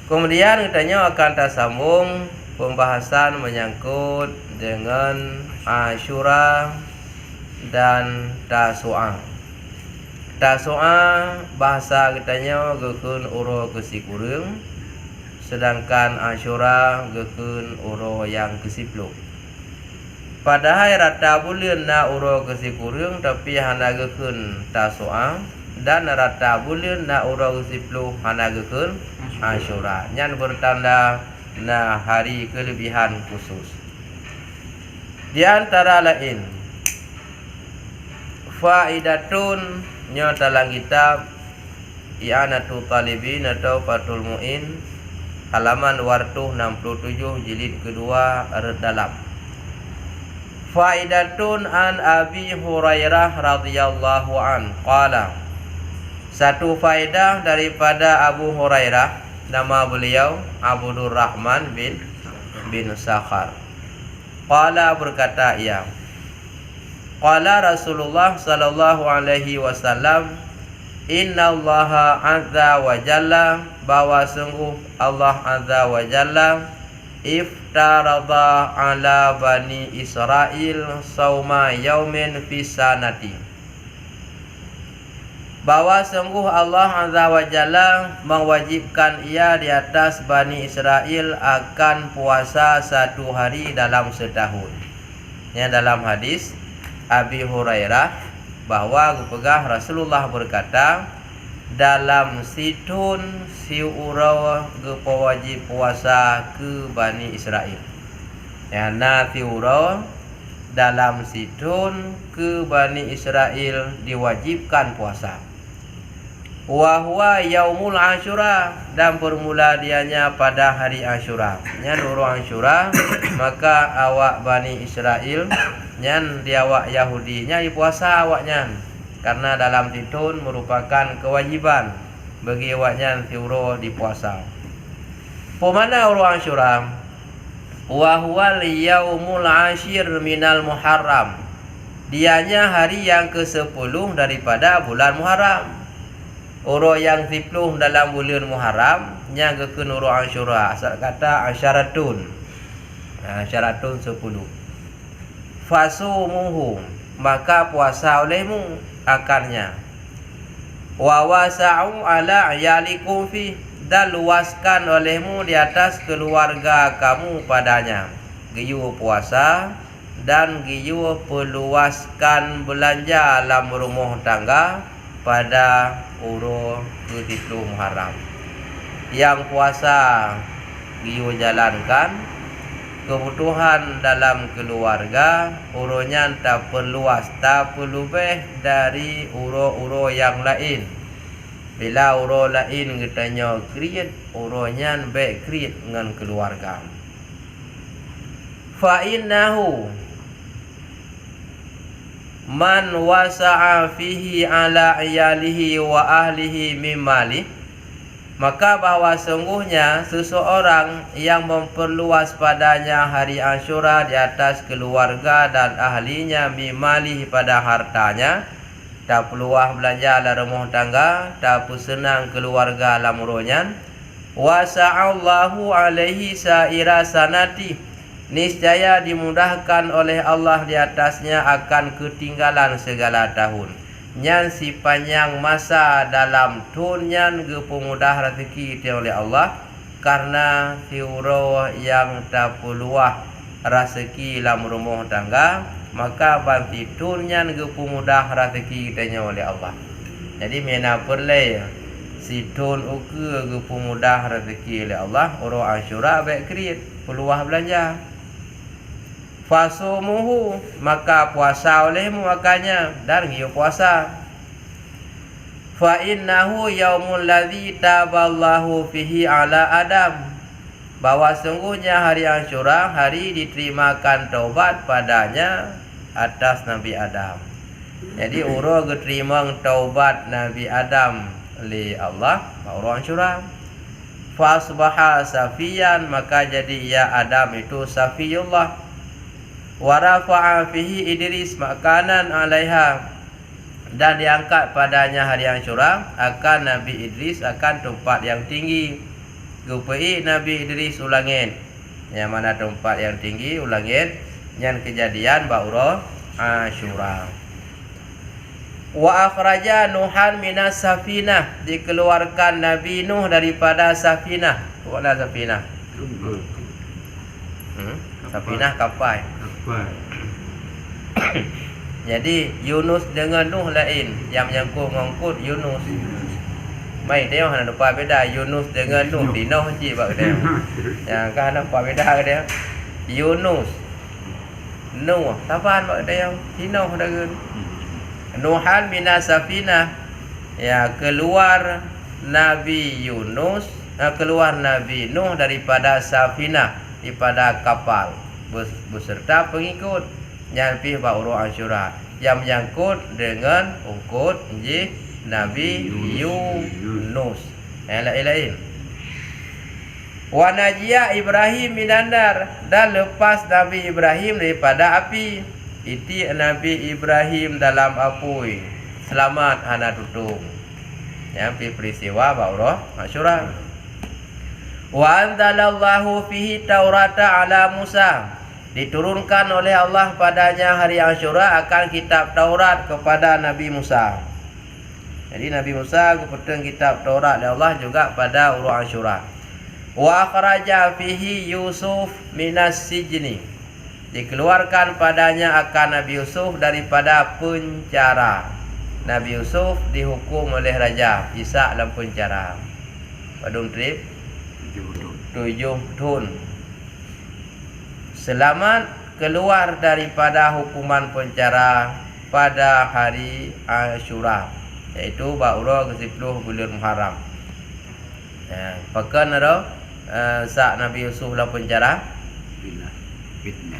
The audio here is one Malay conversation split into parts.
Kemudian katanya akan tersambung pembahasan menyangkut dengan Asyura dan Tasu'a. Tasu'a bahasa katanya gekeun uro kesikureung, sedangkan Asyura gekeun uro yang ke-10. Padahal rata buleun na uro kesikureung tapi hana gekeun Tasu'a, dan rata buleun na uro ke-10 hana gekeun Asyura. Nyan bertanda na hari kelebihan khusus. Di antara lain faidatun nya dalam kitab I'anatul Talibin atau Fathul Mu'in halaman 267 jilid kedua dalam. Faidatun an Abi Hurairah radhiyallahu an qala. Satu faedah daripada Abu Hurairah, nama beliau Abdurrahman bin Sakhar. Qala berkata ia, qala Rasulullah sallallahu alaihi wasallam, innallaha azza wa jalla, bahwa sungguh Allah azza wa jalla iftarada ala bani Israil sauma yaumin fi sanati, bahwa sungguh Allah azza wa jalla mewajibkan ia di atas Bani Israel akan puasa 1 hari dalam setahun. Yang dalam hadis Abi Hurairah bahwa gepegah Rasulullah berkata, dalam situn si urau gepewajib puasa ke Bani Israel. Yana si urau dalam situn ke Bani Israel diwajibkan puasa. Wa huwa yaumul Asyura, dan bermula dianya pada hari Asyura. Nyan uru Asyura maka awak Bani Israel nyan diawak Yahudi nya puasa awaknya, karena dalam titun merupakan kewajiban bagi awaknya tiuro dipuasa. Pemana uru Asyura? Wa huwa yaumul ashir minal Muharram, dianya hari yang ke-10 daripada bulan Muharram. Uro yang 10 dalam bulan Muharram nya gekeun uro Asyura, asal kata asyaratun. Asyaratun 10. Fasumuhu, maka puasa olehmu akarnya. Wa wasa'u ala ayalikum fi, dan luaskan olehmu di atas keluarga kamu padanya. Giyu puasa dan giyu peluaskan belanja dalam rumah tangga pada uro ke-10 Muharram. Yang puasa giyu jalankan kebutuhan dalam keluarga, uronya tak perluas, tak lebih dari uro-uro yang lain. Bila uro lain katanya kriit, uronya baik kriit dengan keluarga. Fa innahu man wasa'a fihi ala iyalihi wa ahlihi mimali, maka bahwa sungguhnya seseorang yang memperluas padanya hari Asyura di atas keluarga dan ahlinya mimali pada hartanya, tak peluah belanja dalam rumah tangga, tak senang keluarga lamuronyan, wasa'allahu alaihi sa'ira sanati, niscaya dimudahkan oleh Allah di atasnya akan ketinggalan segala tahun. Nyan si panjang masa dalam tunyan gepemudah rezeki oleh Allah, karena tiuro yang tak peluah rezeki dalam rumah tangga, maka banti tunyan gepemudah rezeki tanya oleh Allah. Jadi mena perle si tun uke gepemudah rezeki oleh Allah, uro Asyura baik kriit peluah belanja. Fasumuhu, maka puasa olehmu makanya, dan hiu puasa. Fa innahu yaumul ladzi taballahu fihi ala Adam, bahwa sungguhnya hari Asyura hari diterimakan taubat padanya atas Nabi Adam. Jadi uro geterima taubat Nabi Adam li Allah uro Asyura. Fa asbaha safiyan, maka jadi ya Adam itu safiyullah. Warafa'a fihi Idris makanan alaiha, dan diangkat padanya hari Asyura akan Nabi Idris akan tempat yang tinggi. Gupai Nabi Idris ulangit. Yang mana tempat yang tinggi ulangit. Yang kejadian Ba'ura Asyura. Wa akhraja Nuhan minas safinah. Dikeluarkan Nabi Nuh daripada safinah. Mana safinah? Safinah kapal. Jadi Yunus dengan Nuh lain. Yang menyangkut ngangkut Yunus. Mai tengok hana nampak beda Yunus dengan Nuh di Nuh je bak dia. Yang kan nampak beda dia. Yunus Nuh tapan bak dia di Nuh dengan Nuhan minas safinah. Ya keluar Nabi Yunus, keluar Nabi Nuh daripada safinah, daripada kapal beserta pengikut yang pi Ba'ura Asyura yang menyangkut dengan ungkut je Nabi Yunus. Lain-lain. Wa najia Ibrahim minandar, dan lepas Nabi Ibrahim daripada api. Iti Nabi Ibrahim dalam apui. Selamat hana tutung. Yang peristiwa Ba'ura Asyura. Wa anzalallahu fihi Taurata ala Musa. Diturunkan oleh Allah padanya hari Asyura akan kitab Taurat kepada Nabi Musa. Jadi Nabi Musa kupeteng kitab Taurat oleh Allah juga pada urut Asyura. Wa akhraja fihi Yusuf minas sijni. Dikeluarkan padanya akan Nabi Yusuf daripada penjara. Nabi Yusuf dihukum oleh raja Isa dalam penjara. Padung trip 7 tahun. Selamat keluar daripada hukuman penjara pada hari Asyura, iaitu Ba'ura ke-10 bulan Muharram. Pekan ada saat Nabi Yusuf dalam penjara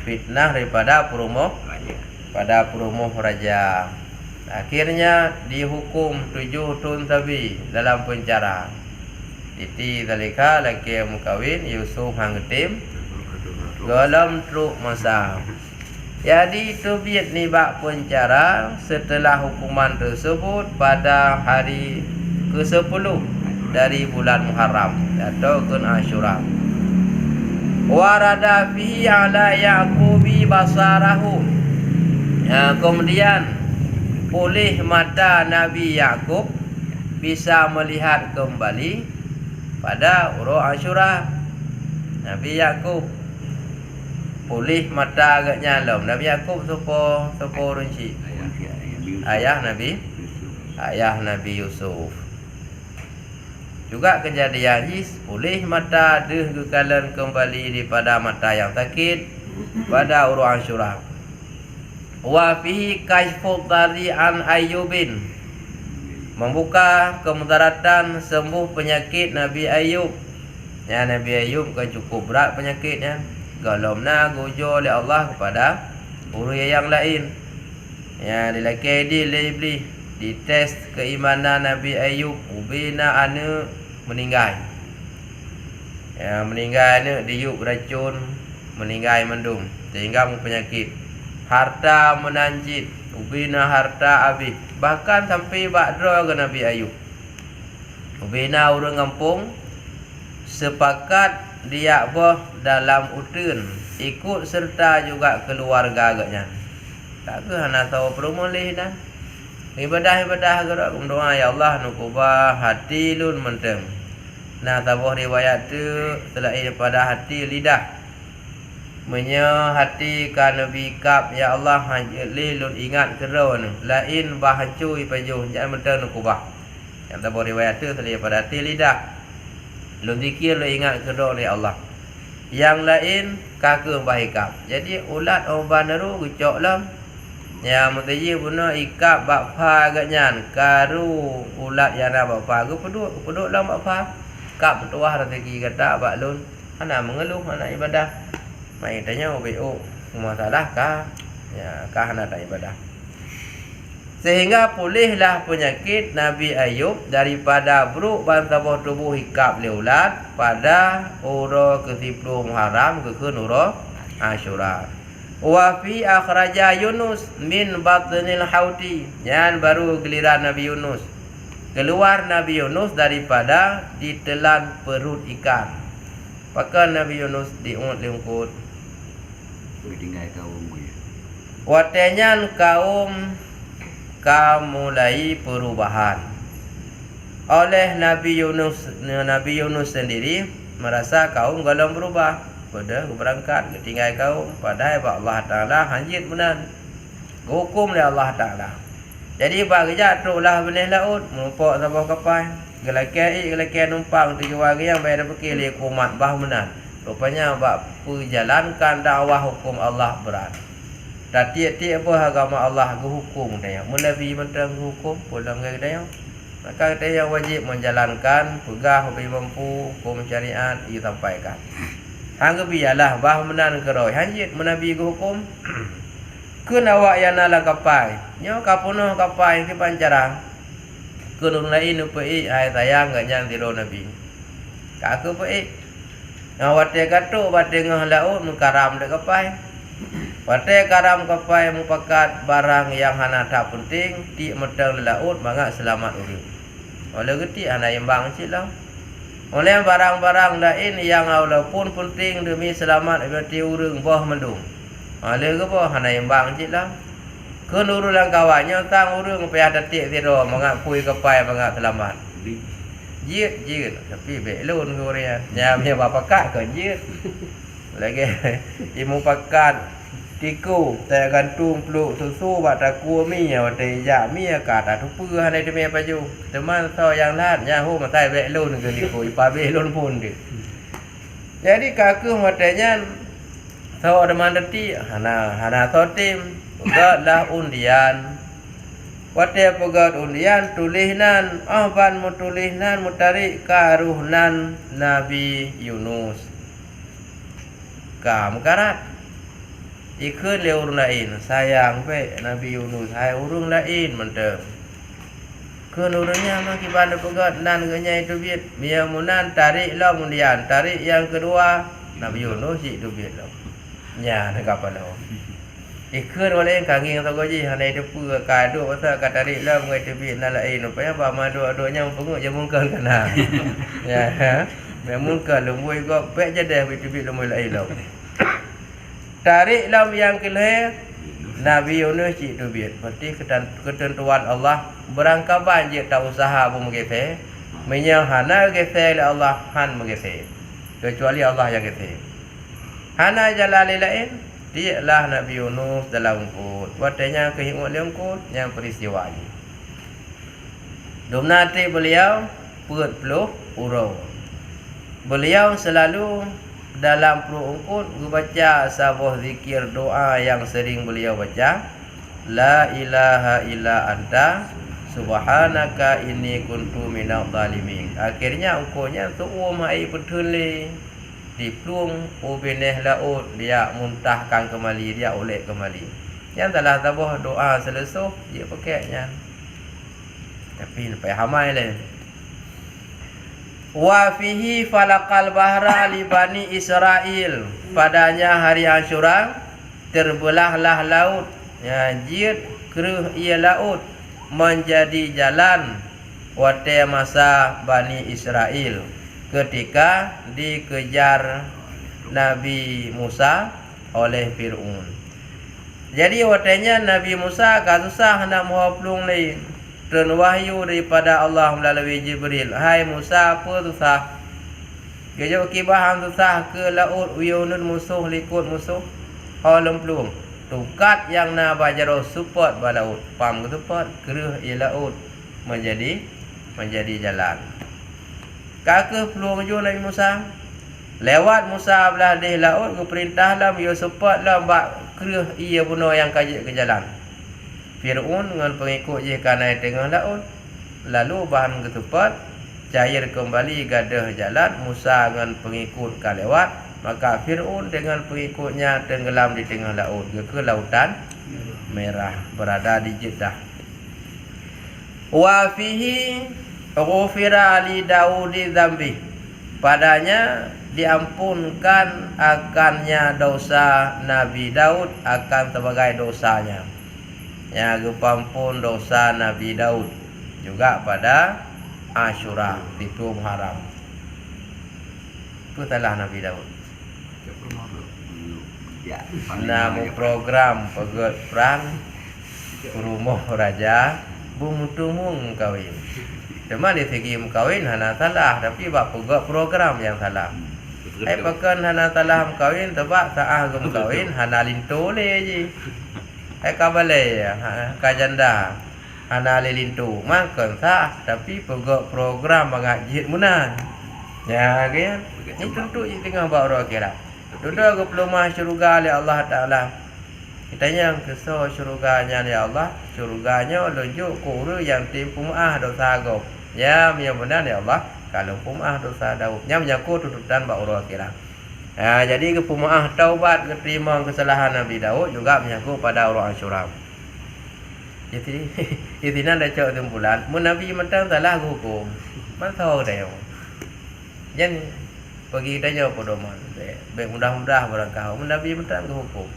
fitnah daripada perumuh raja. Akhirnya dihukum 7 tahun tabi dalam penjara. Iti zalika laki mukawin Yusuf hanggetim dalam truk masa. Jadi tubiat ni bak penjara setelah hukuman tersebut pada hari ke-10 dari bulan Muharram atau ke Asyura. Warada fihi ala Yaqubi basarahu. Kemudian pulih mata Nabi Yakub, bisa melihat kembali pada urut Asyura. Nabi Yakub pulih mata agaknya lom. Nabi Yakub sopo runci ayah Nabi Yusuf. Juga kejadian jis pulih mata deh kekalan kembali daripada mata yang sakit pada urut Asyura. Wa fihi kashful dari an Ayyubin. Membuka kemudaratan sembuh penyakit Nabi Ayub. Ya, Nabi Ayub kan cukup berat penyakitnya. Galomna gujo oleh Allah kepada urut yang lain. Ya, dilaki dilebli dites keimanan Nabi Ayub. Ubina anu meninggal. Ya, meninggal anu diuk racun, meninggal mendung sehingga penyakit. Harta menanjit, ubina harta habis. Bahkan sampai bakdra ke Nabi Ayub. Ubina orang kampung sepakat dia boh dalam utun, ikut serta juga keluarga agaknya. Tak ke hana tahu perumulih dah. Ibadah gerak doa ya Allah nukubah hati lun menteng. Nah tabuh riwayat tu selain daripada hati lidah. Menya hati kan Nabi Kab ya Allah hajli lun ingat keron lain bahacui pajuh jangan menteng nukubah. Yang tabuh riwayat tu selain daripada hati lidah. Lun zikir lu ingat keron ya Allah. Yang lain kakak bahikap. Jadi ulat orang baru gucok lam. Ya mutaji punya ikap bakpa agaknya. Karu ulat yang nak bakpa. Peduk lam bakpa. Kap tuah rezeki kata bak lun. Ana mengeluh anak ibadah. Mai tanya OBO. Masalah kah? Ya kah nak tak ibadah. Sehingga pulihlah penyakit Nabi Ayub daripada buruk bantabuh tubuh hikap leulat pada urut ke-10 Muharram ke urut Asyura. Wa fi akhraja Yunus min batnil hauti. Yang baru giliran Nabi Yunus. Keluar Nabi Yunus daripada ditelan perut ikan. Pakai Nabi Yunus diungut lingkut. Tinggal kaum gue. Watenyan kaum mulai perubahan. Oleh Nabi Yunus sendiri merasa kaum galau berubah. Pada berangkat tinggal kaum padahal Allah Taala hanjit menan. Hukum oleh Allah Taala. Jadi bagi jatuhlah benih laut menumpuk sabah kapal. Gelakai numpang 7 hari yang bayar pergi li kumat bah menan. Rupanya bak perjalankan dakwah hukum Allah berat. Dan tiap-tiap agama Allah hukum dia. Menabi mentang hukum pulang ke dia. Maka dia wajib menjalankan pegah lebih mampu hukum syariat ia sampaikan. Hangga biarlah bah menan keroi hanjit menabi hukum. Kun awak yang nalang kapai. Nyo kapunuh kapai ke pancarang. Kun lain upai ai sayang gak nyang tiro nabi. Ka aku pai. Awak te katuk bate ngah laut mukaram dek kapai. Bate karam kapai mupakat barang yang hana tak penting ti metang laut mangak selamat urip. Oleh geti hana imbang cilang. Oleh barang-barang lain yang walaupun penting demi selamat berarti urang boh mendung. Oleh ke boh hana imbang cilang. Kenurulan kawannya tang urang payah detik tiro mengakui kepai mangak selamat. Jit tapi belon Korea. Nyamnya bapa kak ke jit. Lagi imu pakat tiku tak gantung peluk susu bak taku mi ya wate ya mi ka ta tu pu hanai demi baju. Teman so yang lat nya hu matai belon ke tiku ipa belon pun dia. Jadi kaku matanya so deman deti hana sotim Pegatlah undian. Wate pegat undian tulihnan ahban mutulihnan mutarik karuhnan Nabi Yunus. Ka mekarat. Ikut le urang lain sayang pe Nabi Yunus hai urang lain mendem. Keun urangnya maki bandu pegat nan genya itu biat. Mia munan tarik lah undian. Tarik yang kedua Nabi Yunus itu biat lah. Nya nak apa lah. Ikut oleh kanging tak gaji hanai depu kado pasal kat tarik lah mengai tebi nak lain upaya ba madu-adunya pengut je mungkin kana. Ya. Mungkin lembui go pek je dah tebi lembui lain lah. Tarik lam yang kelih Nabi Yunus cik tu biat. Berarti ketentuan Allah berangkaban je tak usaha pun menggefe. Menyang hana gefe Allah han menggefe. Kecuali Allah yang gefe. Hana jalan lain dialah Nabi Yunus dalam ungkut. Watanya kehikmat ungkut yang peristiwa ini. Domnati beliau perut peluh urau. Beliau selalu dalam perut ungkut membaca sebuah zikir doa yang sering beliau baca. La ilaha illa anta subhanaka inni kuntu minadh zalimin. Akhirnya ungkutnya tu mai petuli di plung ubeneh laut dia muntahkan kembali dia oleh kembali. Yang telah tabuh doa selesai dia pakainya. Tapi lepas hamai le. Wa fihi falaqal bahra li bani Israil. Padanya hari Asyura terbelahlah laut. Ya jid keruh ia laut menjadi jalan wate masa Bani Israel ketika dikejar Nabi Musa oleh Fir'aun. Jadi watanya Nabi Musa kasusah nak mahu pelung lain. Dan wahyu daripada Allah melalui Jibril. Hai Musa, apa susah? Kejauh kibahan susah ke laut uyunun musuh likut musuh. Halam pelung. Tukat yang nak bajaro support balaut. Pam ke support keruh ia laut menjadi jalan. Kakek peluang jo Nabi Musa. Lewat Musa belah deh laut ke perintah lah yo support lah bak keruh ia bunuh yang kajik ke jalan. Fir'aun dengan pengikut je kanai tengah laut. Lalu bahan ke support cair kembali gadah jalan. Musa dengan pengikut kan lewat. Maka Fir'aun dengan pengikutnya tenggelam di tengah laut ke lautan merah berada di Jeddah. Wa fihi ghufira li Daudi dzambi. Padanya diampunkan akannya dosa Nabi Daud akan sebagai dosanya. Ya gepampun dosa Nabi Daud juga pada Asyura itu Muharram. Itu salah Nabi Daud. Ya, Nama program pegot perang rumah raja bumutumung kawin. Cuma di segi kawin hana salah, tapi bak pegot program yang salah. Pakan hana salah kawin tebak saah gum kawin hana lintu le je. Kabale kajanda hana le lintu makan sah, tapi pegot program mengajit munan. Ya kan? Ini tentu tengah bak orang kira. Duduk ke pelumah syurga oleh Allah Ta'ala. Kitanya kesal syurganya oleh Allah. Syurganya lunjuk kuru yang tipu maah dosa agop. Ya benar ya Allah. Kalau pumaah dosa Daud. Yang menyangkut tuntutan bak orang kira. Jadi ke pumaah taubat keterima kesalahan Nabi Daud juga menyangkut pada orang Asyuram. Jadi itinan dah cak tempulan. Nabi mentang salah hukum. Masa dah yang. Jadi pergi tanya pedoman. Baik mudah-mudah barangkali Nabi mentang ke hukum.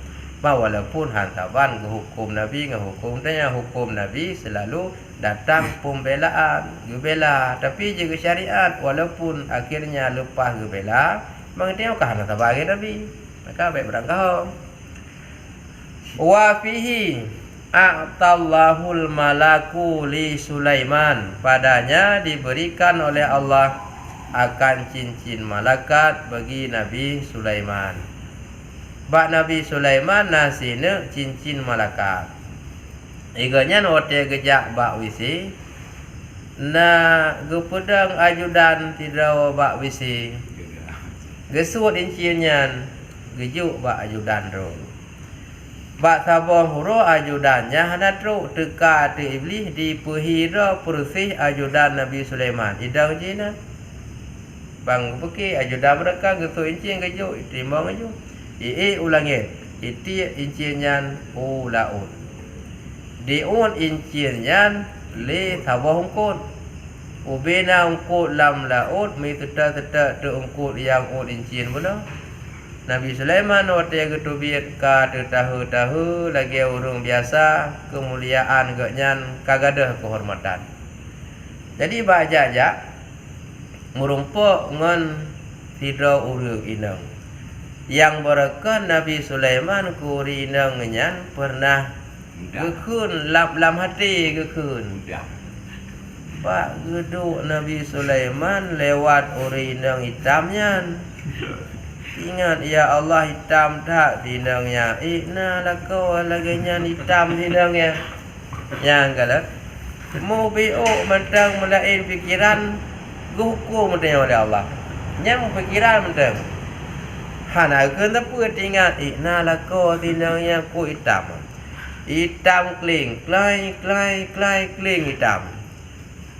Walaupun hantaban ke hukum Nabi ke hukum tanya hukum Nabi selalu datang pembelaan gebela, tapi jika syariat walaupun akhirnya lepas gebela mengerti kah hantaban Nabi maka baik barangkali. Wa fihi a'tallahul malaku li Sulaiman, padanya diberikan oleh Allah akan cincin malaikat bagi Nabi Sulaiman. Bak Nabi Sulaiman nasine cincin malaikat. Iganya note gejak bak wisi. Na gepedang ajudan tidak bak wisi. Gesut cincinnya gejuk bak ajudan ro. Bak sabong huro ajudannya hanatru teka te iblis di pehira persih ajudan Nabi Sulaiman. Idang jina. Bang pergi ajudan mereka gesut incin gejuk timbang gejuk. Ulangi. Iti incian ulaun. Diun incian li sabah ungkut. Ubina ungkut lam laut mi teta-teta te ungkut yang incian benar. Nabi Sulaiman waktu yang ketubit ka tahu-tahu lagi urung biasa kemuliaan geknyan kagadah kehormatan. Jadi bajak merumpuk ngan tidak urung inang. Yang berkah Nabi Sulaiman kurinang nyan pernah gekun lam hati gekun. Pak geduk Nabi Sulaiman lewat urinang hitamnya. Ingat ya Allah hitam tak tinangnya. Ikna lakau lagi nyan hitam tinangnya. Yang galak mau bio mentang melain pikiran hukum mentang oleh Allah. Yang pikiran mentang hana kena pun ingat ikna lako tinangnya ku hitam. Hitam kling, klai kling hitam.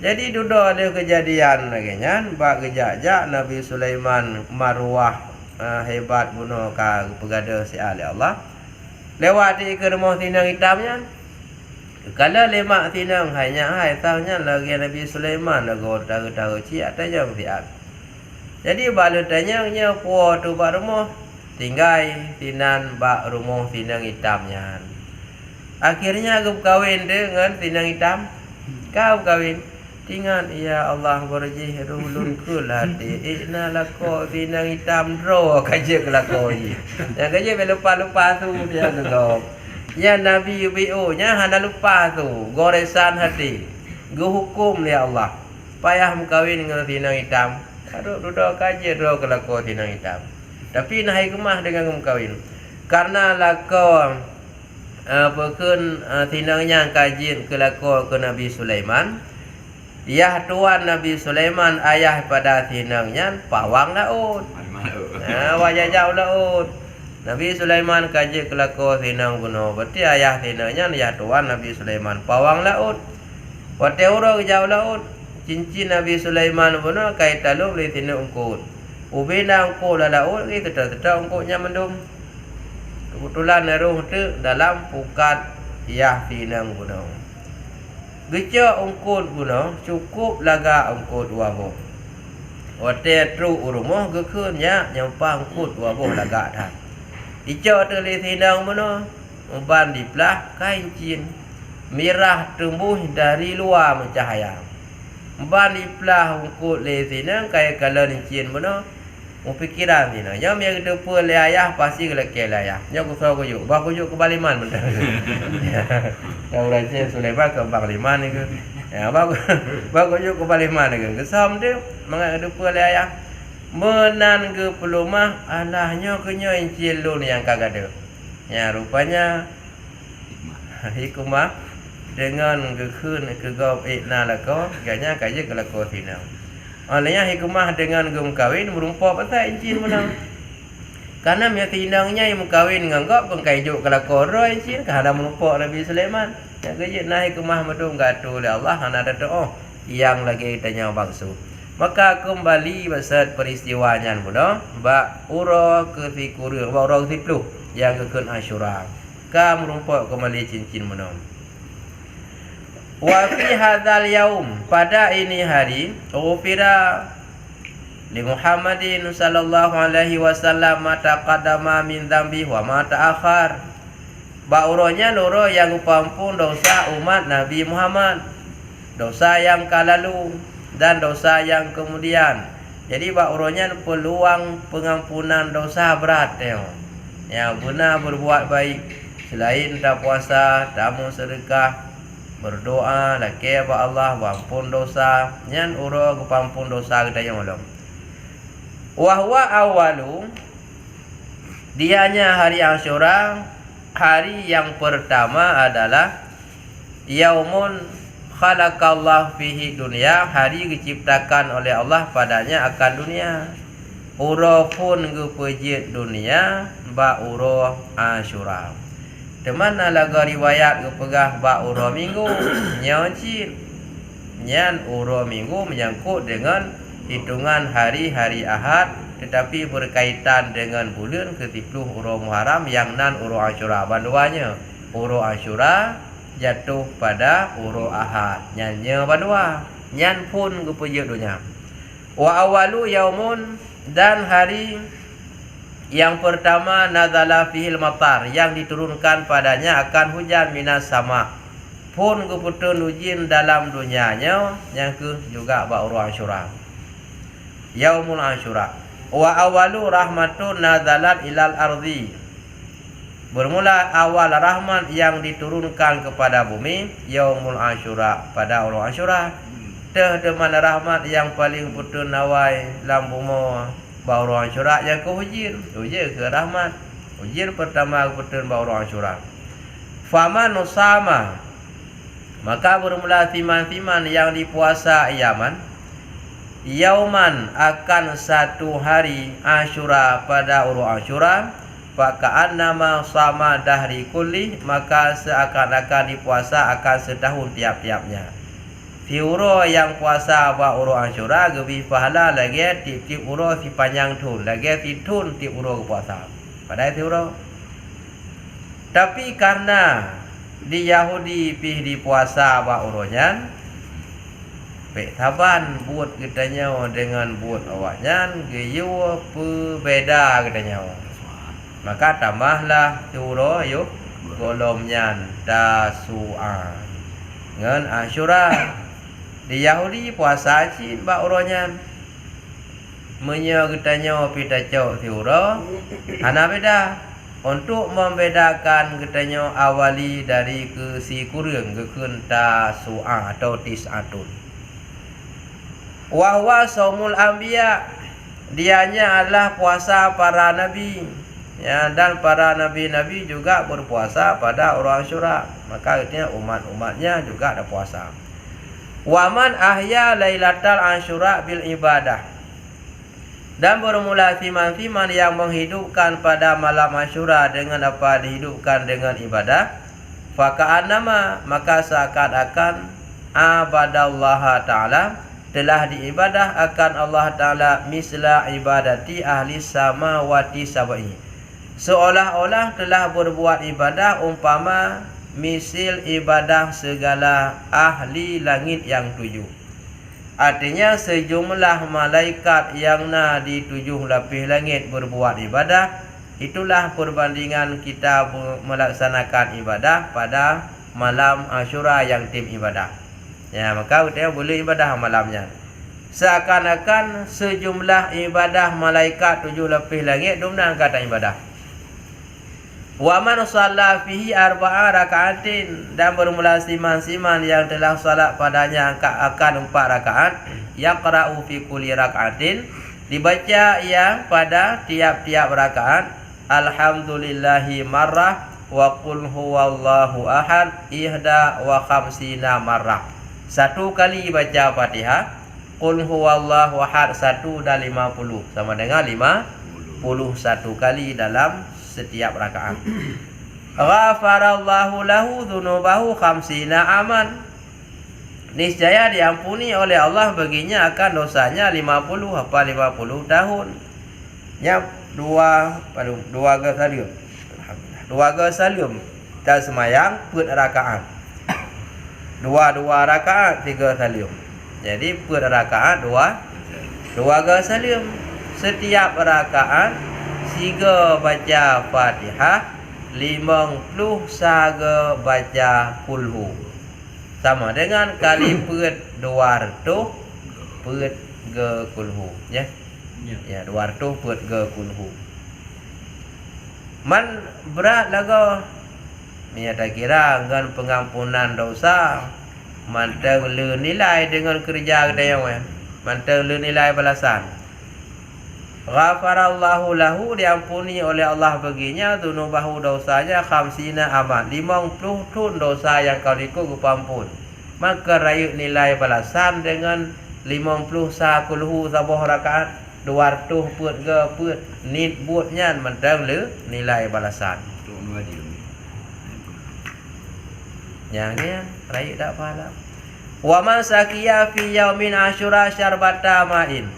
Jadi duduk ada kejadian lagi nyan bak gejak Nabi Sulaiman marwah hebat bunuh ka pegada si oleh Allah. Lewat di ke rumah tinang hitamnya. Kalau lemak tinang hanya hai tahunya lagi Nabi Sulaiman lagu tahu ciak tajam siat. Jadi balu tanyanya puan tu bak rumah tinggai tinan bak rumah tinang hitamnya. Akhirnya aku kawin dengan tinang hitam. Kau kawin tinggal ya Allah berjih rulun kul hati. Ikna lako tinang hitam ro kaje kelako ni. Yang kaje lupa tu dia tu. Ya Nabi UBO nya hana lupa tu goresan hati. Go hukum ya Allah. Payah kawin dengan tinang hitam. Duduk kaji duduk ke lako tinang hitam. Tapi nahi kemah dengan kawin. Karena lako pekun tinangnya kaji ke lako ke Nabi Sulaiman. Ya tuan Nabi Sulaiman ayah pada tinangnya pawang laut. Wajah jauh laut. Nabi Sulaiman kaji ke lako tinang bunuh. Berarti ayah tinangnya ya tuan Nabi Sulaiman pawang laut. Wate urang jauh laut. Cincin Nabi Sulaiman bunuh kait taluk li tinu ungkut. Ubina ungkut la laut ki teta ungkutnya mendung. Kebetulan naruh tu dalam pukat yah tinang bunuh. Geca ungkut bunuh cukup laga ungkut wabuh. Wate tru urumuh gekun nya nyampah ungkut wabuh laga dah. Ica tu li tinang bunuh umban diplah kain cin merah tumbuh dari luar mencahaya. Ban iplah ungkut le tinang kaya kalau cincin benar Pikiran ni nya me kita pun le ayah pasti kelek le ayah. Nya ku so ku yuk, ba ku yuk ke Baliman betul. Ya Raja Sulaiman ke Baliman ni ke. Ya ba ku yuk ke Baliman ni ke. Kesam dia mangat kita pun le ayah. Menan ke pelumah anahnya kenyo encil lu ni yang kagak ada. Ya rupanya hikmah dengan kekun kegau ikna lako ganya kaya kelako sina. Olehnya hikmah dengan gum kawin merumpa pasal encin menang. Karena dia tindangnya yang kawin nganggap pengkaijuk kelako ro encin kahada merumpa Nabi Sulaiman. Yang kaya nah hikmah medung gatu oleh Allah ana ada doa yang lagi tanya bangsu. Maka kembali pasal peristiwanya mudah ba uro ke fikuru ba uro ke 10 yang kekun Asyura. Ka merumpa kembali cincin menang. Wa fi hadzal yaum pada ini hari ufira li Muhammadin sallallahu alaihi wasallam ma taqaddama min dzambi wa ma ta'akhir. Bauronya loro yang upampun dosa umat Nabi Muhammad, dosa yang kalalu dan dosa yang kemudian. Jadi bauronya peluang pengampunan dosa berat ya guna berbuat baik selain tak puasa, tamu sedekah, berdoa laki ba Allah ampun dosa nyan uro kepampun dosa kita yang ulum wa huwa awalu dianya hari Asyura hari yang pertama adalah yaumun khalaqallahu fihi dunia hari diciptakan oleh Allah padanya akan dunia uro pun gepejit dunia ba uro Asyura. Teman laga riwayat kepegah ba uro minggu nyaucin nyan uro minggu menyangkut dengan hitungan hari-hari Ahad tetapi berkaitan dengan bulan ke-10 uro Muharram yang nan uro Asyura banduanya uro Asyura jatuh pada uro Ahad nyannya bandua nyan pun kepeje dunia wa awalu yaumun dan hari yang pertama nazala fihil matar yang diturunkan padanya akan hujan minas sama pun keputun hujan dalam dunianya yang ke juga ba'uru Asyura yaumul Asyura wa awalu rahmatun nazalat ilal ardi bermula awal rahmat yang diturunkan kepada bumi yaumul Asyura pada uru Asyura teh mana rahmat yang paling putun nawai lambumo Bauru Asyura yang ke hujir ke rahmat hujir pertama kebetulan Bauru Asyura fama nusama maka bermula timan-timan yang dipuasa Yaman yauman akan satu hari Asyura pada uru Asyura faka'an nama sama dahri kulli maka seakan-akan dipuasa akan setahun tiap-tiapnya Tiuro yang puasa ba uro Asyura gebi pahala lagi tip uro si panjang tun lagi titun tip uro puasa pada tiuro tapi karena di Yahudi pih di puasa ba uronya pek taban buat kitanya dengan buat awaknya geyo berbeda kitanya maka tambahlah tiuro yuk golomnya Tasu'a ngan Asyura di Yahudi puasa cin ba uronya menyo kitanya pita cok tiuro ana beda untuk membedakan kitanya awali dari ke si kurang ke Tasu'a atau Tis'atun wa huwa shaumul anbiya dianya adalah puasa para nabi ya dan para nabi-nabi juga berpuasa pada uru Asyura maka artinya umat-umatnya juga ada puasa Waman ahya lailatal Asyura bil ibadah dan bermula timan-timan yang menghidupkan pada malam Asyura dengan apa dihidupkan dengan ibadah faka'annama maka seakan-akan abadallah ta'ala telah diibadah akan Allah ta'ala misla ibadati ahli samawati sab'i seolah-olah telah berbuat ibadah umpama misil ibadah segala ahli langit yang 7. Artinya sejumlah malaikat yang di 7 lapis langit berbuat ibadah, itulah perbandingan kita melaksanakan ibadah pada malam Asyura yang tim ibadah. Ya, maka kita boleh ibadah malamnya. seakan-akan sejumlah ibadah malaikat 7 lapis langit dumna kata ibadah. Wa man shalla fihi arba'a raka'atin, dan bermula siman-siman yang telah salat padanya akan 4 rakaat, yaqra'u fi kulli raka'atin, dibaca ia pada tiap-tiap rakaat, alhamdulillahi marrah wa qul huwallahu ahad ihda wa khamsina marrah. 1 kali baca Fatihah, qul huwallahu ahad 1 dan 50, sama dengan 51 kali dalam setiap rakaat. Ghafarallahu lahu dzunubahu khamsina aman, niscaya diampuni oleh Allah baginya akan dosanya 50 tahun. Yang dua ga salium dan semayang per rakaat. Dua rakaat 3 salium. Jadi per rakaat dua ga salium. Setiap rakaat 3 baca Fatihah, 50 saga baca kulhu, sama dengan kali per 200 per ge kulhu, ya. Ya 200 per ge kulhu. Man berat lagu ni ada kira dengan pengampunan dosa, manteng le nilai dengan kerja kita yang manteng le nilai balasan. Ghafarallahu lahu, diampuni oleh Allah baginya, dunubahu dosanya, khamsina aman, 50 tun dosa yang kau ikut kepampun. Maka rayu nilai balasan dengan 50 sakulhu sabah rakaat, 200 put nit buatnya mentang le nilai balasan. Yang ni rayu tak pahala. Wa man sakiya fi yaumin asyura syarbata ma'in,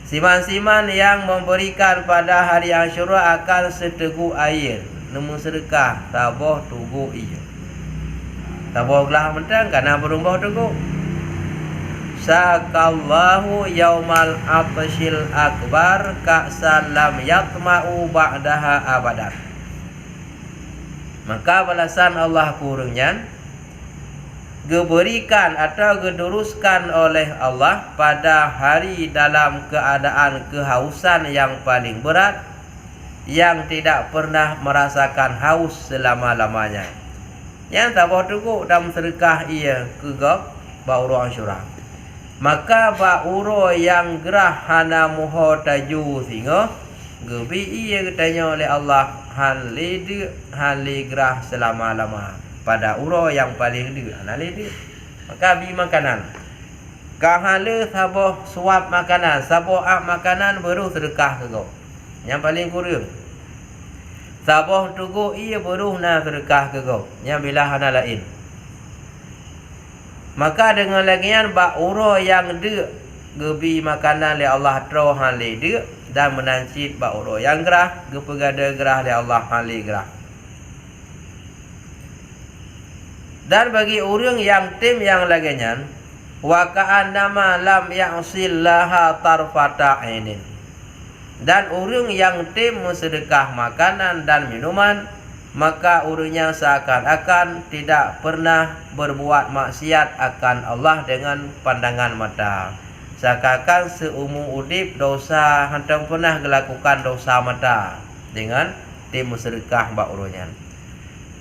siman-siman yang memberikan pada hari Asyura akan seteguk air, nemu sedekah tabah tugu iya. Tabah gelah mentang karena berumah tugu. Sakallahu yaumal atshil akbar ka salam yatma'u ba'daha abadan. Maka balasan Allah kurungnya diberikan atau diduruskan oleh Allah pada hari dalam keadaan kehausan yang paling berat, yang tidak pernah merasakan haus selama-lamanya. Yang tak boleh tunggu dalam sedekah ia kegok bauro Asyura. Maka bauro yang gerah hana muho taju singo gebi ia katanya oleh Allah hali gerah selama-lama pada uro yang paling dia analis dia. Maka bi makanan kahala saboh suap makanan, saboh makanan baru sedekah ke kau. Yang paling kurang saboh tugu ia baru na sedekah ke kau. Yang bila hana lain. Maka dengan lagian ba uro yang dia gebi makanan le Allah tro hali dia dan menancit ba uro yang gerah gepegada gerah le Allah hali gerah. Dan bagi orang yang tim yang laginya, wa ka'annama lam ya'sillaha tarfata ainin, dan orang yang tim sedekah makanan dan minuman, maka orangnya seakan-akan tidak pernah berbuat maksiat akan Allah dengan pandangan mata. Seakan-akan seumur udip dosa hantam pernah melakukan dosa mata dengan tim sedekah bak orangnya.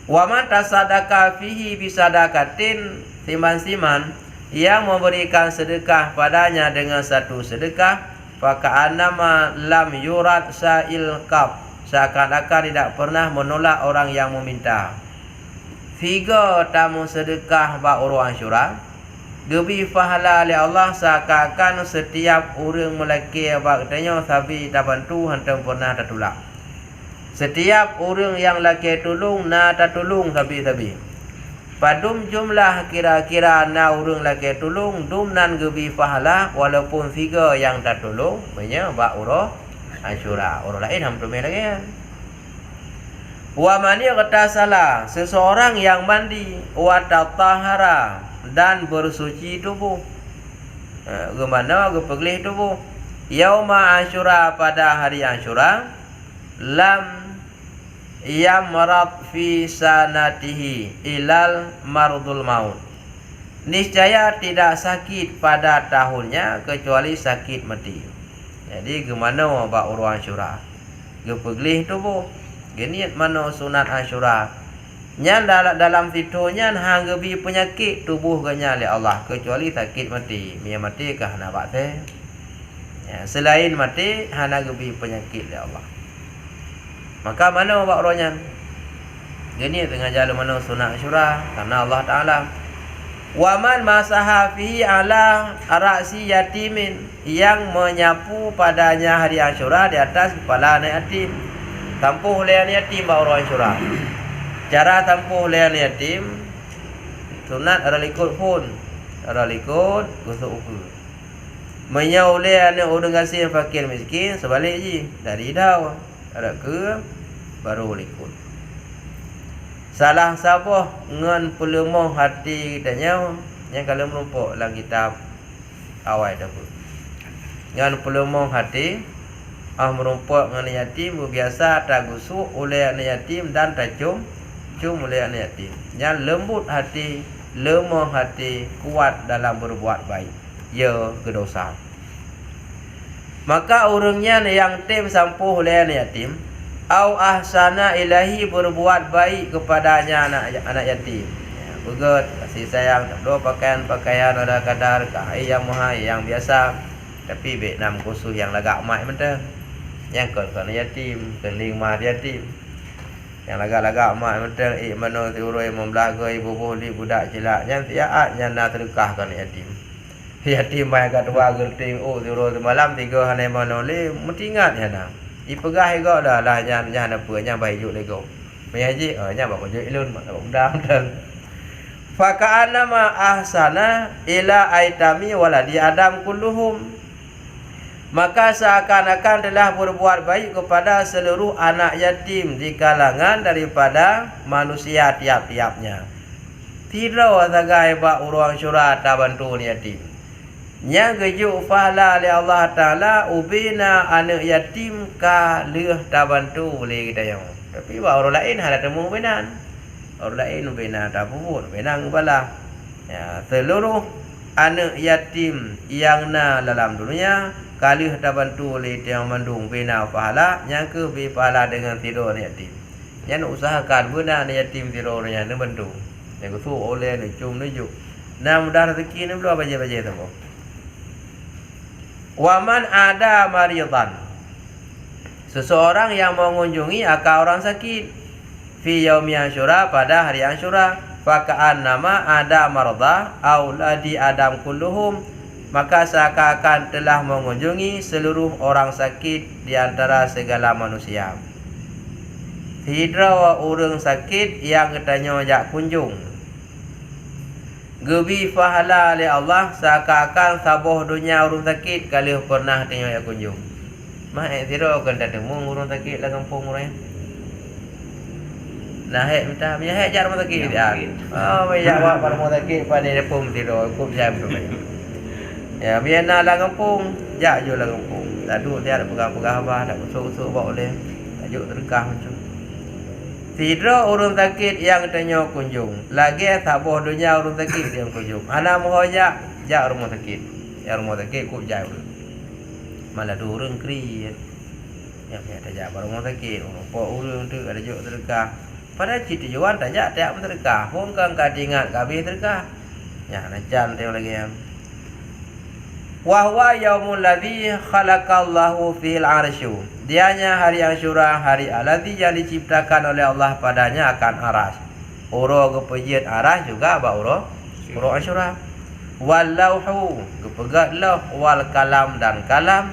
Wa man tasaddaqa fihi bisadaqatin, siman-siman yang memberikan sedekah padanya dengan satu sedekah, faka'annama lam yurad sa'il qab, seakan-akan tidak pernah menolak orang yang meminta. 3 tamu sedekah ba orang Asyura gebi pahala oleh Allah, seakan-akan setiap orang melaki ba katanya sabi tak bantu hantam pernah tertolak. Setiap orang yang laki tolong na tak tolong sabi-sabi. Padum jumlah kira-kira na orang laki tolong dum nan gebi pahala walaupun 3 yang tak tolong banyak ba orang Asyura. Orang lain hampir lagi. Wa mani salah, seseorang yang mandi wa tatahara dan bersuci tubuh. Gemana gepeglih tubuh. Yauma Asyura, pada hari Asyura, lam yamrat fi sanatihi ilal mardul maut, niscaya tidak sakit pada tahunnya kecuali sakit mati. Jadi gimana bak urang Asyura? Gepeglih tubuh. Gini mana sunat Asyura. Nya dalam fitonya hang gebi penyakit tubuh ganya oleh Allah kecuali sakit mati. Mia mati kah nak bak teh? Ya, selain mati hana gebi penyakit oleh Allah. Maka mana bak urangnya? Gini tengah jalan mana sunat Asyura karena Allah Taala waman masaha fihi ala ra'si yatimin, yang menyapu padanya hari Asyura di atas kepala anak yatim. Tampuh oleh anak yatim bak urang Asyura. Cara tampuh oleh anak yatim sunat ada likut pun, ada likut gosok uku. Menyau oleh anak orang kasih fakir miskin sebalik je dari dah ada ke baru likut. Salah sabah ngan pelemah hati kitanya yang kalau merumpuk dalam kitab awal dah pun. Ngan pelemah hati merumpuk ngan yatim biasa tak gusuk oleh anak yatim dan tak cum oleh anak yatim. Yang lembut hati, lemah hati, kuat dalam berbuat baik. Ya kedosa. Maka orangnya yang tim sampuh oleh anak yatim au ahsana ilahi, berbuat baik kepadanya anak yatim. Ya, begut kasih sayang, doa pakaian ada kadar kai yang mahal yang biasa, tapi Vietnam khusus yang lagak mai mentah. Yang kan yatim, keling mah yatim. Yang lagak mai mentah mano tiuroi membelagai bubuh di budak cilak yang tiaat yang nak terkah kan yatim. Yatim mai kat dua gerting tiuroi malam 3 hanai mano le mentingat ya nak. Ipegah juga dah lah nya apa nya baik juk lego. Mengaji nya bak juk ilun mak undang dan. Fa ka'anna ma ahsana ila aitami waladi adam kulluhum. Maka seakan-akan telah berbuat baik kepada seluruh anak yatim di kalangan daripada manusia tiap-tiapnya. Tidak sagai bak urang Asyura ta bantu ni yatim. Nya gejuk pahala oleh Allah Taala ubina anak yatim ka leuh ta bantu boleh kita yang. Tapi orang lain ada temu benan. Orang lain benan ta pun benang bala. Ya, seluruh anak yatim yang na dalam dunia kali ta bantu oleh yang mandung bina pahala yang ke bi pahala dengan tidur anak yatim. Yang usahakan benar anak yatim tidurnya ne bantu. Yang tu oleh ne cum nujuk. Nah mudah rezeki ni belum baca-baca tu. Waman ada maridan, seseorang yang mengunjungi akal orang sakit fi yaumi Asyura, pada hari Asyura, faka'an nama ada marda auladi adam kulluhum, maka seakan-akan telah mengunjungi seluruh orang sakit di antara segala manusia. Hidra orang sakit yang katanya jak kunjung gebi pahala oleh Allah seakan-akan sabuh dunia urung sakit kalau pernah tengok ya kunjung. Mah tiro kan tak temu urung sakit lah kampung orang. Nah minta punya jar rumah sakit dia. Oh banyak buat rumah sakit pada depum tiro kup jam tu. Ya biar nak lah kampung, jak je lah kampung. Tak duduk dia ada pegang-pegang abah, tak usuk-usuk bawa oleh. Tajuk terkah macam. Tidak orang sakit yang tanya kunjung. Lagi sabuh dunia orang sakit yang kunjung. Anak mohonnya jak rumah sakit. Ya rumah sakit kut jauh. Malah tu orang kri. Ya tak jak rumah sakit. Orang pok orang tu ada juk terkah. Pada cerita juan tak jak tiap terkah. Hong kang kadingat kabeh terkah. Ya nacan tengok lagi yang. Wa huwa yaumul ladzi khalaqallahu fil 'arsy. Dianya hari Asyura, hari alladzi yang diciptakan oleh Allah padanya akan aras. Uro kepejiat aras juga ba uro Asyura. Wal lauhu kepegat lauh wal kalam dan kalam.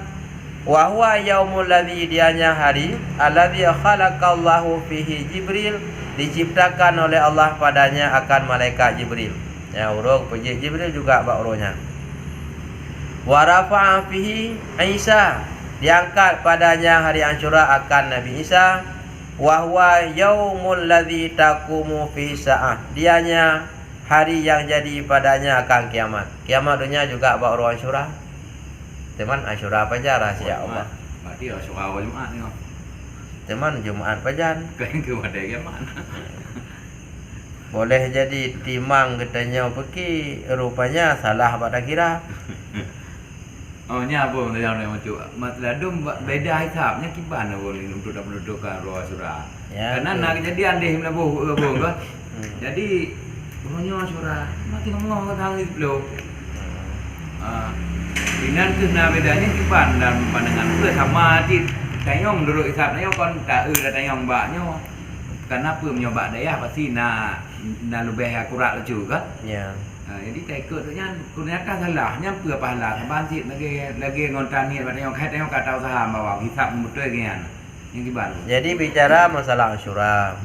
Wa huwa yaumul ladzi, dianya hari alladzi khalaqallahu fihi Jibril, diciptakan oleh Allah padanya akan malaikat Jibril. Ya uro kepejiat Jibril juga ba uronya. Wa rafa'a fihi Isa, diangkat padanya hari Asyura akan Nabi Isa. Wa huwa yaumul ladzi taqumu fi sa'ah, dianya hari yang jadi padanya akan kiamat. Kiamat dunia juga ba orang Asyura. Teman Asyura pajar rahsia Allah. Berarti Asyura awal Jumaat ni. Teman Jumaat pajar. Kan ke pada kiamat. Boleh jadi timang katanya pergi, rupanya salah pada kira. Oh nya apa yang macam masalah dum beda hisabnya kiban apa ni untuk dah penduduk roh surah. Ya, Karena betul. nak kejadian deh melabuh kan. Jadi rohnya surah makin ngomong tentang itu belum. Inan kena bedanya kiban dan pandangan itu sama di tayong menurut hisab tayong kon tak dah tayong baknya. Karena apa menyoba daya pasti nak lebih akurat juga. Ya. Jadi tak ikut tu kan kurniakan salahnya apa pahala saban sit lagi ngontan ni pada yang kait yang kata usaha bawa hisab betul kan yang kiban. Jadi bicara masalah Asyura.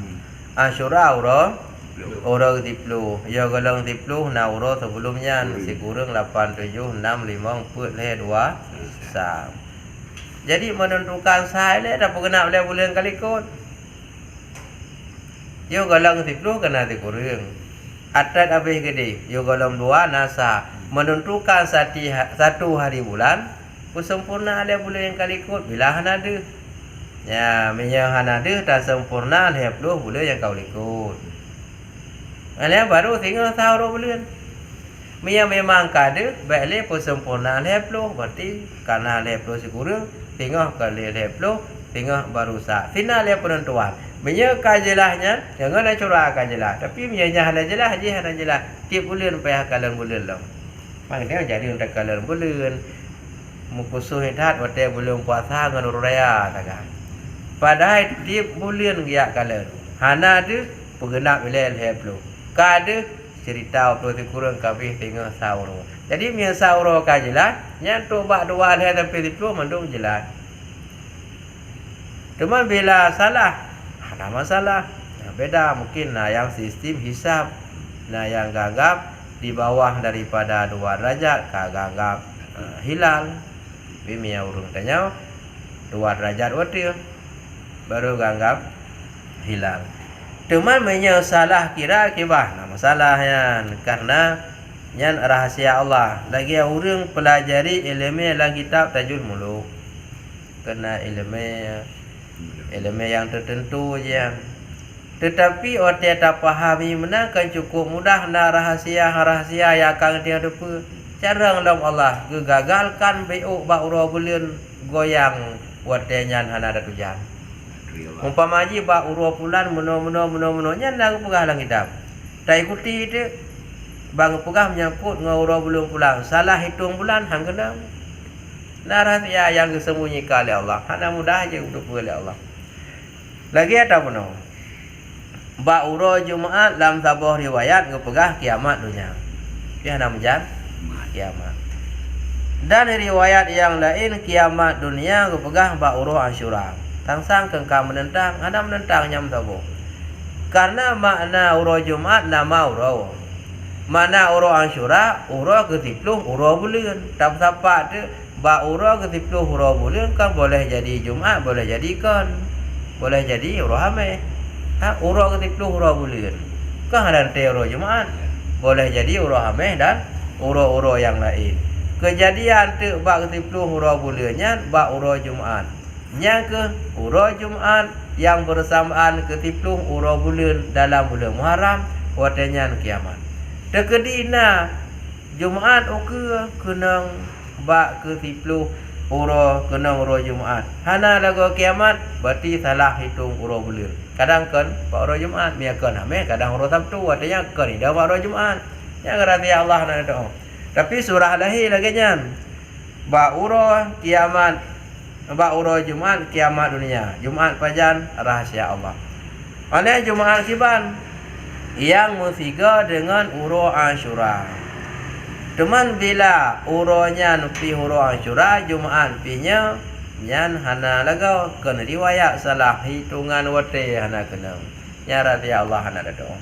Asyura uro tiplu. Ya golong tiplu na uro sebelumnya si kurang 8765 put le 2 sam. Jadi menentukan saya le dah kena boleh bulan kali kot. Yo golong tiplu kena dikurang. Adat habis gede, yo golong 2 nasa menentukan satu hari bulan sempurna ada bulan yang kali ikut bila hanada. Ya, minyak hanada tak sempurna 20 bulan yang kau ikut. Alah baru tinggal tahu bulan. Minyak memang kada, baiklah sempurna 20 berarti karena 20 sekurang tinggal kali 20 tinggal baru sah. Final dia penentuan. Minyak kajelahnya jangan nak curah kajelah. Tapi minyaknya hana jelah je hana jelah. Tiap bulan payah kalan bulan lah. Maknanya jadi untuk kalan bulan. Mukusuh hidat waktu bulan puasa dengan raya takkan. Padahal tiap bulan dia kalan. Hana tu pengenap wilayah heplo. Kada cerita waktu kurang kabeh tengah sahur. Jadi miyak sahur kajelah. Yang tu bak dua hari tapi itu mandung jelas. Cuma bila salah ada masalah. Beda mungkin yang sistem hisab yang ganggap di bawah daripada 2 derajat ganggap hilal. Bimi yang urung tanya 2 derajat watir baru ganggap hilal. Cuma salah kira kibah masalahnya karena yang rahasia Allah. Lagi orang pelajari ilmu dalam kitab Tajul Muluk. Kena ilmu yang tertentu je. Tetapi orang tak fahami menakan cukup mudah nak rahasia yang akan dia depa. Cara dalam Allah gagalkan beuk baura bulan goyang watenya hana ada tujan. Umpama ji baura bulan meno nya nak pegah lang hitam. Tak ikuti itu bang pegah menyangkut ngaura bulan pulang. Salah hitung bulan hang kena. Rahasia yang disembunyikan oleh Allah. Hana mudah je untuk oleh Allah. Lagi ada pun. Ba'uro Jumaat dalam sebuah riwayat ngepegah kiamat dunia. Dia nama jan kiamat. Dan riwayat yang lain kiamat dunia ngepegah ba'uro Asyura. Tangsang kengkang menentang, ada menentang nyam tabu. Karena makna uro Jumaat nama uro. Mana uro Asyura, uro ketipluh uro bulan. Tak sampai tu ba'uro ketipluh uro bulan kan boleh jadi Jumaat, boleh jadi kan. Boleh jadi uro hamil. Uro ketipluh uro bulan. Kan ada uro Jumaat. Boleh jadi uro hamil dan uro-uro yang lain. Kejadian tu bak ketipluh uro bulannya bak uro Jumaat. Nya ke uro Jumaat yang bersamaan ketipluh uro bulan dalam bulan Muharram watenya kiamat. Tekedina Jumaat oke kenang bak ketipluh uro kena uro Jumaat. Hana lagu kiamat berarti salah hitung uro bulan. Kadang kan pak uro Jumaat miakan ame kadang uro Sabtu artinya kan ida pak uro Jumaat. Yang berarti Allah nak doa. Tapi surah lahir lagi nyan. Ba uro kiamat ba uro Jumaat kiamat dunia. Jumaat pajan rahasia Allah. Oleh Jumaat kiban yang musiga dengan uro Asyura. Cuman bila uronya pi uro Asyura Jumaat pinya nyan hana lagau kena riwayat salah hitungan wate hana kena. Ya radhi Allah hana doa.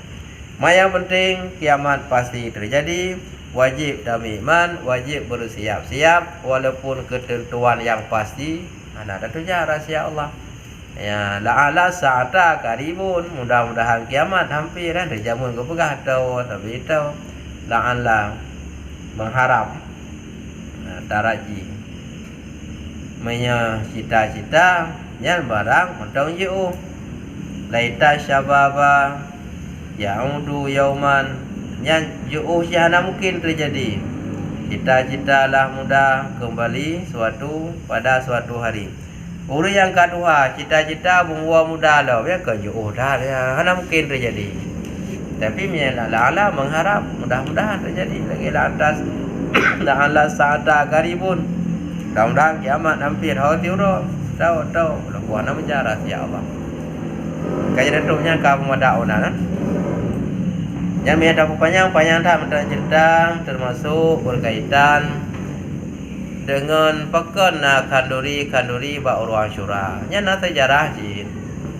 Yang penting kiamat pasti terjadi, wajib kami iman, wajib bersiap-siap walaupun ketentuan yang pasti hana ada rahasia Allah. Ya la'ala sa'ata karibun, mudah-mudahan kiamat hampir kan terjamun kepegah tau tapi tau la'ala mengharap taraji menya cita-cita nyan barang mentong yu laita syababa ya'udu yauman, yang ju'uh syahana mungkin terjadi. Cita-citalah mudah kembali pada suatu hari. Uru yang kedua, cita-cita bungwa mudah lah, ya ke ju'uh dah ya, hana mungkin terjadi. Tapi ala mengharap mudah-mudahan terjadi lagi lantas la'alla sa'ata qaribun. Mudah-mudahan kiamat hampir hati uro. Tahu lakuan menjara ya Allah. Kajian datuknya ka pemadauna. Yang ada panjang tak mentang cerita termasuk berkaitan dengan pekan kanduri ba urang syura. Nya na sejarah jin.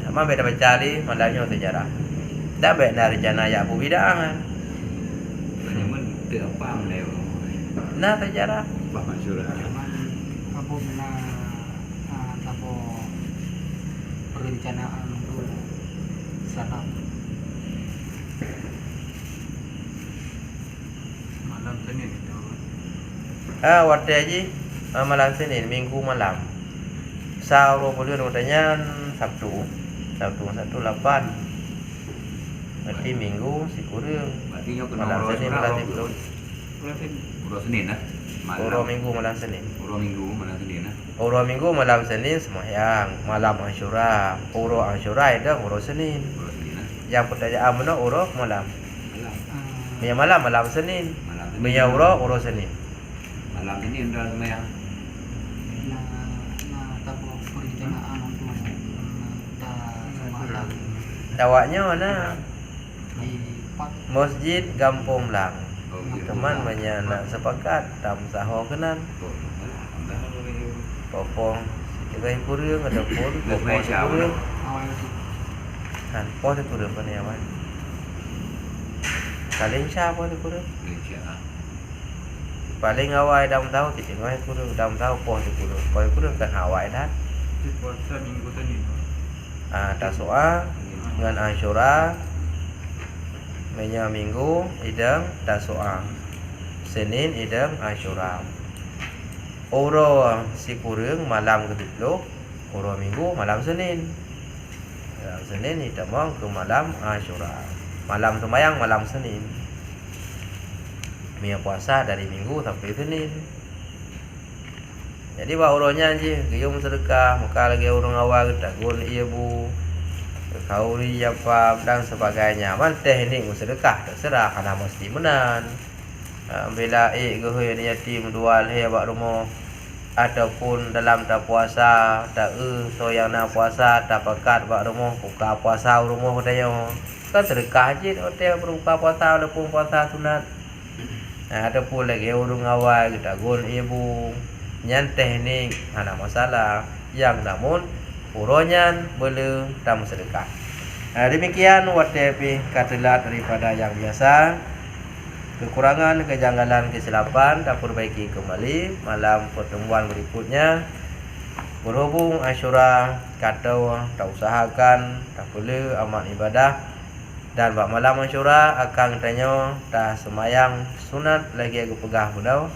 Sama beda bacali malahnya sejarah. Dah baik dari jana ya bu bidang. Banyak teu paham leo. Na sejarah Bah syura. Aku na tabo perencanaan untuk sana malam Senin itu. Waktu aja malam Senin, Minggu malam. Sau 20 katanya Sabtu 8. Berarti Minggu si kurang. Berarti nyo kena Malam Senin malam Sabtu. Uro Senin nah. Uro Minggu malam Senin. Uro Minggu malam Senin nah. Uro Minggu malam Senin sembahyang, malam Asyura. Uro Asyura itu uro Senin. Uro Senin nah. Yang pertanyaan mana uro malam. Malam. Malam Senin. Malam Senin. Punya uro Senin. Malam Senin dah sembahyang. Na tabo perencanaan untuk semalam Dawaknya mana? di Pak Masjid Gampung Lang. Oh, gitu. Teman banyak nak sepakat tam saho kenan. Popong kita kurang ada pun popong kurang. awal itu Han po tu kurang pa niya man. Paling siya po tu kurang. Paling awal dalam tahu tidak mai kurang dalam tahu po tu kurang. Po kurang kan awal dah. puasa minggu Senin. Tasua dengan Asyura Menya Minggu idang Tasua Senin idang Asyura. Uro si kurang malam ke-10, uro Minggu malam Senin. Malam Senin hitamang ke malam Asyura. Malam sembahyang malam Senin. Mia puasa dari Minggu sampai Senin. Jadi bah uronya je, gayung sedekah, muka lagi urung awal tagun ibu, kauri apa dan sebagainya. Man teknik sedekah terserah karena mesti menan. Bila gohoy yatim dual he bak rumah ataupun dalam tak puasa tak so yang nak puasa tak pakat bak rumah buka puasa rumah katanya. Kan sedekah je hotel berbuka puasa ataupun puasa sunat. Ataupun lagi urung awal tagun ibu. Yang teknik ada masalah yang namun uronyan belum tam sedekah. Demikian WTP katelat daripada yang biasa. Kekurangan, kejanggalan, kesilapan tak perbaiki kembali malam pertemuan berikutnya. Berhubung Asyura kata tak usahakan tak perlu amal ibadah dan bak malam Asyura akan tanya tak semayang sunat lagi aku pegah budau.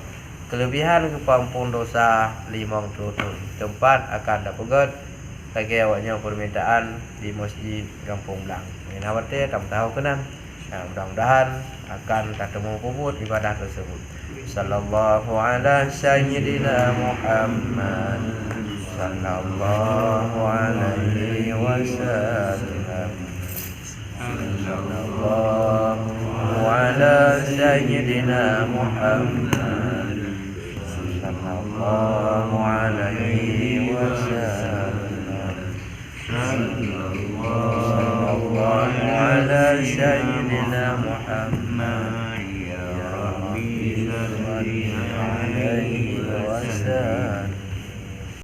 Kelebihan kepampun dosa 5 turun tempat akan dapat lagi awaknya permintaan di Masjid Gampung Lang. Ini awaknya tak tahu kenan. Mudah-mudahan akan ketemu puput ibadah tersebut. Sallallahu ala sayyidina Muhammad sallallahu alaihi wasallam. Sallallahu ala sayyidina Muhammad sallallahu alaihi wasallam. Sallallahu ala sayyidina Muhammad ya Rabbi salli alaihi wasallam.